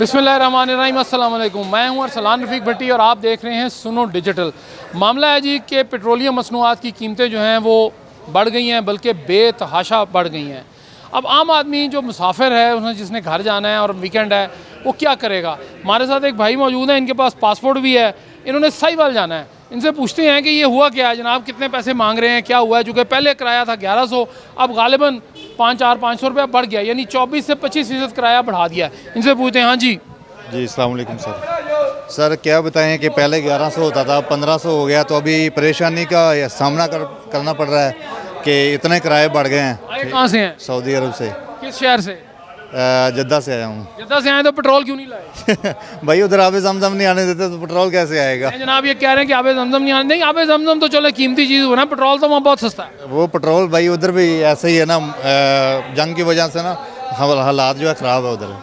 बिस्मिल्लाहिर्रहमानिर्रहीम, अस्सलाम वालेकुम। मैं हूं अरसलान रफ़ीक भट्टी और आप देख रहे हैं सुनो डिजिटल। मामला है जी कि पेट्रोलियम मसनूआत की कीमतें जो हैं वो बढ़ गई हैं, बल्कि बेतहाशा बढ़ गई हैं। अब आम आदमी जो मुसाफिर है, उन्हें जिसने घर जाना है और वीकेंड है, वो क्या करेगा। हमारे साथ एक भाई मौजूद हैं, इनके पास पासपोर्ट भी है, इन्होंने साहिवाल जाना है। इनसे पूछते हैं कि ये हुआ क्या है जनाब, कितने पैसे मांग रहे हैं, क्या हुआ है। चूँकि पहले किराया था 1100, अब गालिबन 500 रुपया बढ़ गया, यानी 24 से 25% किराया बढ़ा दिया है। इनसे पूछते हैं। हाँ जी अस्सलाम वालेकुम सर क्या बताएं कि पहले 1100 होता था, 1500 हो गया, तो अभी परेशानी का सामना करना पड़ रहा है कि इतने किराए बढ़ गए हैं। आए कहाँ से हैं? सऊदी अरब से। किस शहर से? जद्दा से आया हूँ। जद्दा से आए तो पेट्रोल क्यों नहीं लाए? भाई उधर आबे जमजम नहीं आने देते तो पेट्रोल कैसे आएगा। जनाब ये कह रहे हैं कि आबे जमजम नहीं आने देंगे। आबे जमजम तो चलो कीमती चीज़ हो ना, पेट्रोल तो वहाँ बहुत सस्ता है। वो पेट्रोल भाई उधर भी ऐसे ही है ना, जंग की वजह से ना हालात जो है ख़राब है उधर।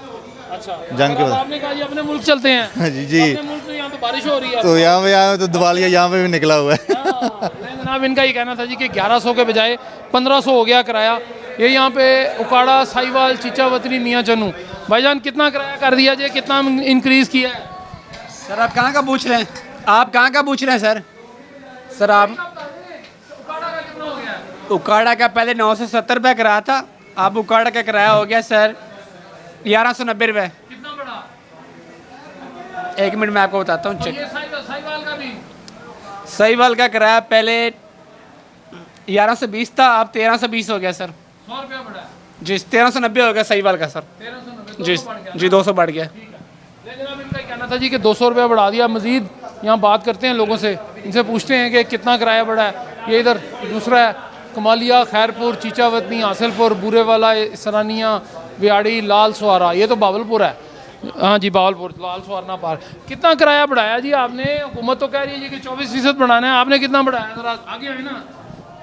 अच्छा, जंग की वजह। आपने कहा जी अपने मुल्क चलते हैं। जी अपने मुल्क में यहाँ तो बारिश हो रही है, तो यहाँ तो दिवालिया यहाँ पे भी निकला हुआ है। जनाब इनका ये कहना था जी कि 1100 के बजाय 1500 हो गया किराया। ये यहाँ पे उकाड़ा, साहिवाल, चीचावतनी, मियाँ चन्नू। भाईजान कितना किराया कर दिया जी, कितना इंक्रीज़ किया है? सर आप कहाँ का पूछ रहे हैं? आप कहाँ का पूछ रहे हैं सर आप उकाड़ा का पहले 970 रुपये किराया था, अब उकाड़ा का किराया हो गया सर 1190 रुपये। कितना बढ़ा? एक मिनट में आपको बताता हूँ। ये साहिवाल का भी साहिवाल का किराया पहले 1120 था, अब 1320 हो गया सर। 100 रुपया बढ़ा है। जी 1390 हो गया साहिवाल का सर। 1390 जी 200 बढ़ गया। जनाब इनका कहना था जी कि 200 रुपया बढ़ा दिया। मज़ीद यहाँ बात करते हैं लोगों से, इनसे पूछते हैं कि कितना किराया बढ़ा है। ये इधर दूसरा है, कमालिया, खैरपुर, चीचावतनी, हासिलपुर, बूरेवाला, सरानिया, वियाड़ी, लाल सुहारा। ये तो बावलपुर है। हाँ जी बावलपुर, लाल सुहारना पार। कितना किराया बढ़ाया जी आपने? हुकूमत तो कह रही है जी कि 24% बढ़ाना है, आपने कितना बढ़ाया? ज़रा आगे आए ना,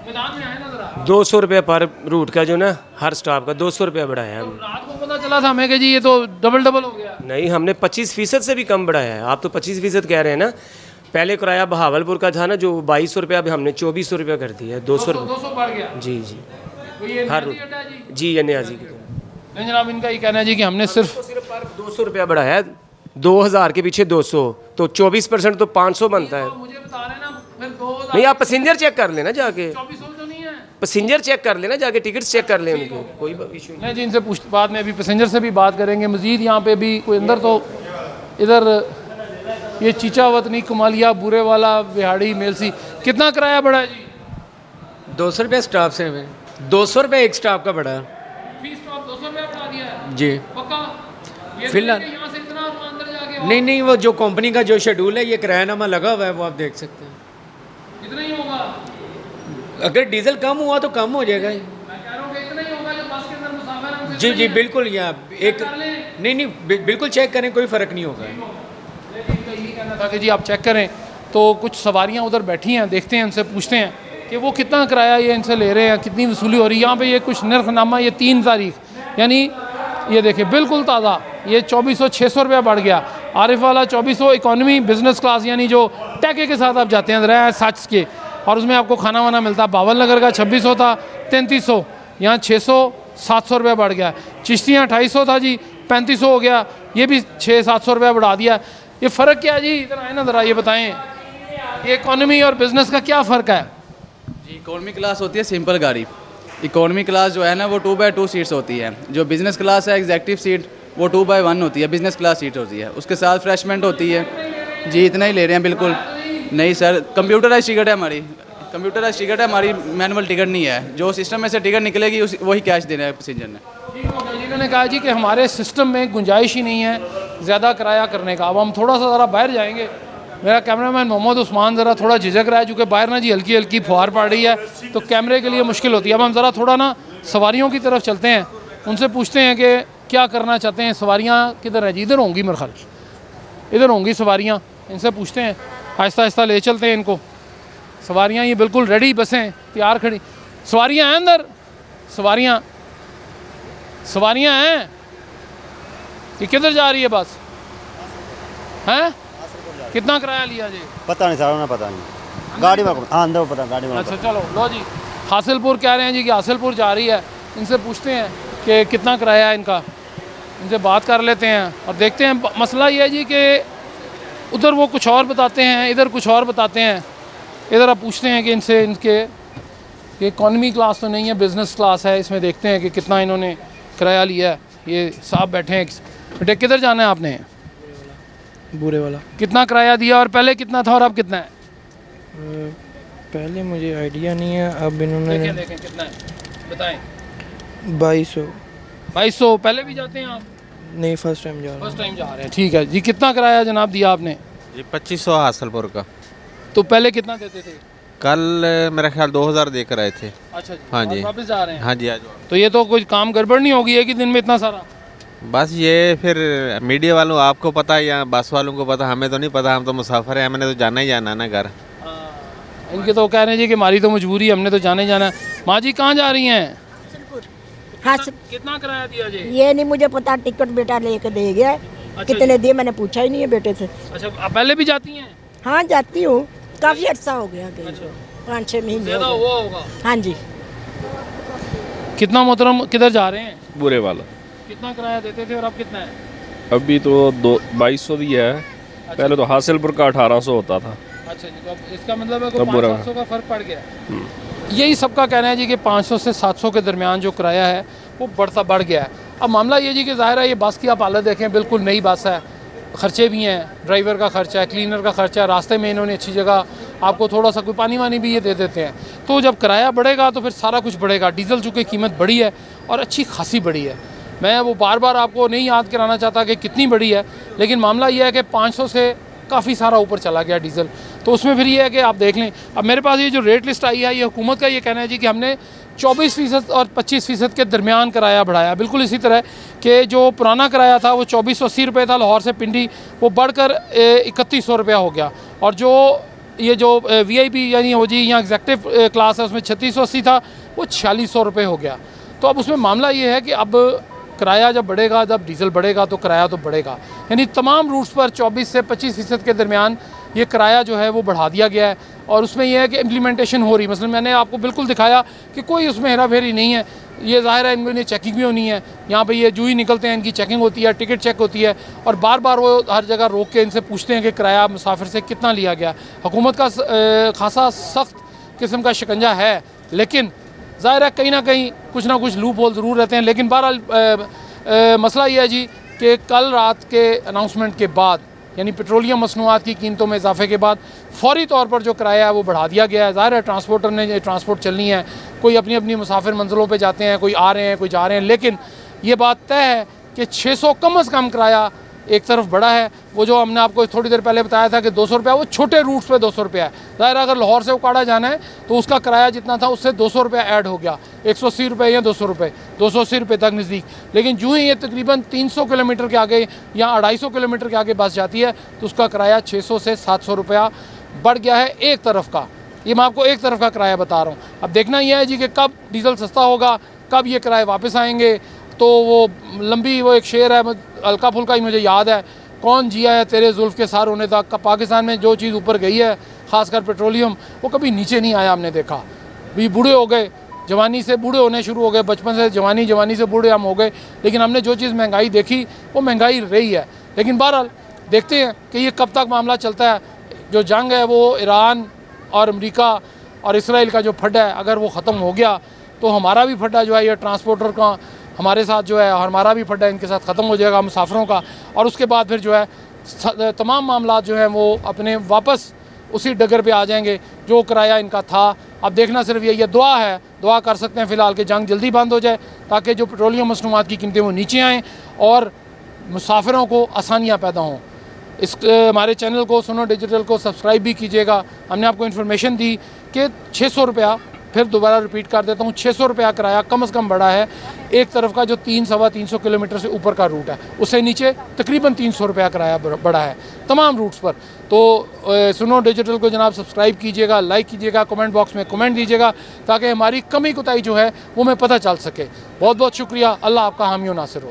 मैदान में आए ना ज़रा। 200 रुपये पर रूट का जो ना, हर स्टॉप का 200 रुपया बढ़ाया है हमने। रात को पता चला था हमें कि जी ये तो डबल हो गया। नहीं, हमने 25% से भी कम बढ़ाया है। आप तो 25% कह रहे हैं ना। पहले किराया बहावलपुर का था ना जो 2200 रुपया, अभी हमने 2400 रुपया कर दिया है। 200 बढ़ गया। जी तो ये हर नियाजी अड्डा जी? जी ये न्याजी की। नहीं जनाब इनका ये कहना है जी कि हमने सिर्फ पर 200 रुपया बढ़ाया है। 2000 के पीछे 200, तो 24% तो 500 बनता है। मुझे बता रहे ना, फिर 2000 नहीं, आप पैसेंजर चेक कर लेना जाके, 2400 तो नहीं है। पैसेंजर चेक कर लेना जाके, टिकट्स चेक कर लें उनके, कोई इशू नहीं। नहीं जी इनसे पूछ बाद में अभी पैसेंजर से भी बात करेंगे मज़ीद। यहाँ पे भी कोई अंदर तो इधर ये चीचावतनी, कमालिया, बूरेवाला, विहाड़ी, मेलसी। कितना किराया बढ़ा है जी? 200 रुपये स्टाफ से हमें 200 रुपये एक स्टाफ का बढ़ा। फीस तो आप 200 रुपया बढ़ा दिया है जी पक्का? ये फिलहाल नहीं कि यहाँ से इतना और वहाँ अंदर जाके नहीं, वो जो कंपनी का जो शेड्यूल है, ये किरायानामा लगा हुआ है, वो आप देख सकते हैं। इतना ही होगा। अगर डीजल कम हुआ तो कम हो जाएगा। मैं कह रहा हूँ कि इतना ही होगा जो बस के अंदर मुसाफिर हैं उनसे जी इतना ही है। बिल्कुल, यहाँ एक नहीं, बिल्कुल चेक करें, कोई फ़र्क नहीं होगा। इनका यही कहना था कि जी आप चेक करें। तो कुछ सवारियां उधर बैठी हैं, देखते हैं उनसे पूछते हैं कि वो कितना किराया ये इनसे ले रहे हैं, कितनी वसूली हो रही है। यहाँ पे ये कुछ नरखनामा, ये 3 तारीख, यानी ये देखिए बिल्कुल ताज़ा, ये 2400-600 रुपया बढ़ गया। आरिफ वाला 2400, इकॉनमी बिजनेस क्लास यानी जो टैके के साथ आप जाते हैं ज़रा सच के, और उसमें आपको खाना वाना मिलता। बावल नगर का 2600 था, 3300, यहाँ 600-700 रुपया बढ़ गया। चिश्तियाँ 2800 था जी, 3500 हो गया। ये भी 600-700 रुपया बढ़ा दिया। ये फ़र्क क्या है जी? इधर आए ना ज़रा, ये बताएं ये इकॉनमी और बिज़नेस का क्या फ़र्क है? जी इकोनॉमी क्लास होती है सिंपल गाड़ी। इकोनॉमी क्लास जो है ना वो 2x2 सीट्स होती है। जो बिज़नेस क्लास है एग्जेक्टिव सीट वो 2x1 होती है, बिज़नेस क्लास सीट होती है। उसके साथ फ्रेशमेंट होती है। जी इतना ही ले रहे हैं बिल्कुल। नहीं सर, कंप्यूटराइज टिकट है हमारी, कंप्यूटराइज टिकट है हमारी, मैनुअल टिकट नहीं है। जो सिस्टम में से टिकट निकलेगी वही कैश देना है पैसेंजर ने। इन्होंने कहा जी कि हमारे सिस्टम में गुंजाइश ही नहीं है ज़्यादा किराया करने का। अब हम थोड़ा सा ज़रा बाहर जाएंगे। मेरा कैमरामैन मोहम्मद उस्मान ज़रा थोड़ा झिझक रहा है, चूँकि बाहर ना जी हल्की हल्की फुहार पड़ रही है, तो कैमरे के लिए मुश्किल होती है। अब हम ज़रा थोड़ा ना सवारियों की तरफ चलते हैं, उनसे पूछते हैं कि क्या करना चाहते हैं। सवारियाँ किधर हैं जी? इधर होंगी मेरे ख्याल, इधर होंगी सवारियाँ। इनसे पूछते हैं, आहिस्ता आहिस्ता ले चलते हैं इनको। सवारियाँ ये बिल्कुल रेडी, बसें तैयार खड़ी। सवारियाँ हैं अंदर? सवारियाँ हैं? ये किधर जा रही है बस? हैं? कितना किराया लिया जी? पता नहीं सर, उन्हें पता नहीं। गाड़ी में हाँ अंदर पता, गाड़ी में। अच्छा चलो लो जी। हासिलपुर कह रहे हैं जी कि हासिलपुर जा रही है। इनसे पूछते हैं कि कितना किराया है इनका। इनसे बात कर लेते हैं और देखते हैं। मसला ये है जी कि उधर वो कुछ और बताते हैं, इधर कुछ और बताते हैं। इधर आप पूछते हैं कि इनसे इनके ये इकॉनमी क्लास तो नहीं है, बिज़नेस क्लास है। इसमें देखते हैं कि कितना इन्होंने किराया लिया है। ये साहब बैठे हैं। बेटे किधर जाना है आपने? बुरे वाला। कितना किराया दिया और पहले कितना था और अब कितना है? पहले मुझे आइडिया नहीं है, अब इन्होंने देखें कितना है बताएं। 2200। 2200। पहले भी जाते हैं आप? नहीं, फर्स्ट टाइम जा रहा हूँ। फर्स्ट टाइम जा रहे हैं, ठीक है जी। कितना किराया जनाब दिया आपने? जी 2500 हासलपुर का। तो पहले कितना देते थे? कल मेरा ख्याल 2000 दे कर आए थे। अच्छा जी। हाँ और जी। वापस जा रहे हैं? हाँ जी आज। तो ये तो कुछ काम गड़बड़ नहीं होगी एक ही दिन में इतना सारा? बस ये फिर मीडिया वालों आपको पता है या बस वालों को पता, हमें तो नहीं पता। हम तो मुसाफिर हैं, हमने तो जाना ही जाना ना घर। इनके तो कह रहे हैं जी कि हमारी तो मजबूरी, हमने तो जाने जाना है। माँ जी कहाँ जा रही हैं? हाँ कितना किराया दिया जी? ये नहीं मुझे पता, टिकट बेटा लेके दे गया। कितने दिए मैंने पूछा ही नहीं है बेटे से। अच्छा, आप पहले भी जाती हैं? हाँ जाती हूँ, काफ़ी अर्सा हो गया गई। 5-6 महीने ज़्यादा हो गए। हुआ होगा। हाँ जी। कितना मोहतरम, किधर जा रहे हैं? बुरे वाला। कितना किराया देते थे और अब कितना है? अभी तो 2200 दिया है। पहले तो हासिलपुर का 1800 होता था। अच्छा जी। तो अब इसका मतलब है कि अब बुरा 500 का फ़र्क पड़ गया। यही सबका कहना है जी कि 500 से 700 के दरमियान जो किराया है वो बढ़ गया है। अब मामला ये जी कि ज़ाहिर है ये बस की आप हालत देखें, बिल्कुल नई बस है। ख़र्चे भी हैं, ड्राइवर का खर्चा है, क्लीनर का खर्चा है, रास्ते में इन्होंने अच्छी जगह आपको थोड़ा सा कोई पानी वानी भी ये दे देते हैं। तो जब किराया बढ़ेगा तो फिर सारा कुछ बढ़ेगा। डीज़ल चूँकि कीमत बढ़ी है और अच्छी खासी बढ़ी है। मैं वो बार बार आपको नहीं याद कराना चाहता कि कितनी बढ़ी है, लेकिन मामला ये है कि 500 से काफ़ी सारा ऊपर चला गया डीज़ल। तो उसमें फिर ये है कि आप देख लें। अब मेरे पास ये जो रेट लिस्ट आई है, ये हुकूमत का ये कहना है जी कि हमने 24% और 25% के दरमियान किराया बढ़ाया। बिल्कुल इसी तरह कि जो पुराना किराया था वो 2480 रुपये था लाहौर से पिंडी, वो बढ़कर 3100 रुपया हो गया। और जो ये जो VIP यानी हो जी या एग्जेक्टिव क्लास है उसमें 3680 था, वो 4600 रुपये हो गया। तो अब उसमें मामला ये है कि अब किराया जब बढ़ेगा, जब डीज़ल बढ़ेगा तो किराया तो बढ़ेगा। यानी तमाम रूट्स पर 24 से 25% के दरमियान ये किराया जो है वो बढ़ा दिया गया है। और उसमें यह है कि इम्प्लीमेंटेशन हो रही, मतलब मैंने आपको बिल्कुल दिखाया कि कोई उसमें हेरा फेरी नहीं है। ये ज़ाहिर है इनकी चेकिंग भी होनी है। यहाँ पे ये जो ही निकलते हैं इनकी चेकिंग होती है, टिकट चेक होती है और बार बार वो हर जगह रोक के इनसे पूछते हैं कि किराया मुसाफिर से कितना लिया गया। हुकूमत का खासा सख्त किस्म का शिकंजा है, लेकिन ज़ाहिर है कहीं ना कहीं कुछ ना कुछ लूप होल ज़रूर रहते हैं। लेकिन बहरहाल मसला ये है जी कि कल रात के अनाउंसमेंट के बाद, यानी पेट्रोलियम मसनूआत की कीमतों में इजाफे के बाद फौरी तौर पर जो किराया है वो बढ़ा दिया गया है। ज़ाहिर है ट्रांसपोर्टर ने ट्रांसपोर्ट चलनी है, कोई अपनी अपनी मुसाफिर मंजिलों पे जाते हैं, कोई आ रहे हैं, कोई जा रहे हैं। लेकिन ये बात तय है कि 600 कम अज़ कम किराया एक तरफ बढ़ा है। वो जो हमने आपको थोड़ी देर पहले बताया था कि 200 रुपया, वो छोटे रूट्स पे 200 रुपया है। ज़ाहिर अगर लाहौर से उकाड़ा जाना है तो उसका किराया जितना था उससे 200 रुपया ऐड हो गया, 180 रुपये या 200 रुपये, 280 रुपये तक नज़दीक। लेकिन जो ही ये तकरीबन 300 किलोमीटर के आगे या 250 किलोमीटर के आगे बस जाती है तो उसका किराया 600 से 700 रुपया बढ़ गया है एक तरफ का। ये मैं आपको एक तरफ का किराया बता रहा हूँ। अब देखना यह है जी कि कब डीज़ल सस्ता होगा, कब ये किराए वापस आएंगे। तो वो लंबी वो एक शेर है, हल्का फुल्का ही मुझे याद है, कौन जिया है तेरे जुल्फ़ के सार होने तक। पाकिस्तान में जो चीज़ ऊपर गई है ख़ासकर पेट्रोलियम, वो कभी नीचे नहीं आया। हमने देखा भी बूढ़े हो गए, जवानी से बूढ़े होने शुरू हो गए, बचपन से जवानी, जवानी से बूढ़े हम हो गए। लेकिन हमने जो चीज़ महंगाई देखी वो महंगाई रही है। लेकिन बहरहाल देखते हैं कि ये कब तक मामला चलता है। जो जंग है वो ईरान और अमेरिका और इसराइल का जो फड्डा है, अगर वो ख़त्म हो गया तो हमारा भी फड्डा जो है ये ट्रांसपोर्टर का हमारे साथ जो है, हमारा भी फड्डा इनके साथ ख़त्म हो जाएगा मुसाफिरों का। और उसके बाद फिर जो है तमाम मामला जो हैं वो अपने वापस उसी डगर पे आ जाएंगे जो किराया इनका था। अब देखना सिर्फ ये दुआ है, दुआ कर सकते हैं फ़िलहाल कि जंग जल्दी बंद हो जाए ताकि जो पेट्रोलियम मसनूआत की कीमतें वो नीचे आएँ और मुसाफिरों को आसानियाँ पैदा हों। इस हमारे चैनल को सुनो डिजिटल को सब्सक्राइब भी कीजिएगा। हमने आपको इन्फॉर्मेशन दी कि 600 रुपया, फिर दोबारा रिपीट कर देता हूँ, 600 रुपया किराया कम से कम बढ़ा है एक तरफ का जो 300-325 किलोमीटर से ऊपर का रूट है। उससे नीचे तकरीबन 300 रुपया किराया बढ़ा है तमाम रूट्स पर। तो सुनो डिजिटल को जनाब सब्सक्राइब कीजिएगा, लाइक कीजिएगा, कमेंट बॉक्स में कमेंट दीजिएगा ताकि हमारी कमी कोताही जो है वो हमें पता चल सके। बहुत बहुत शुक्रिया। अल्लाह आपका हामी व नासिर हो।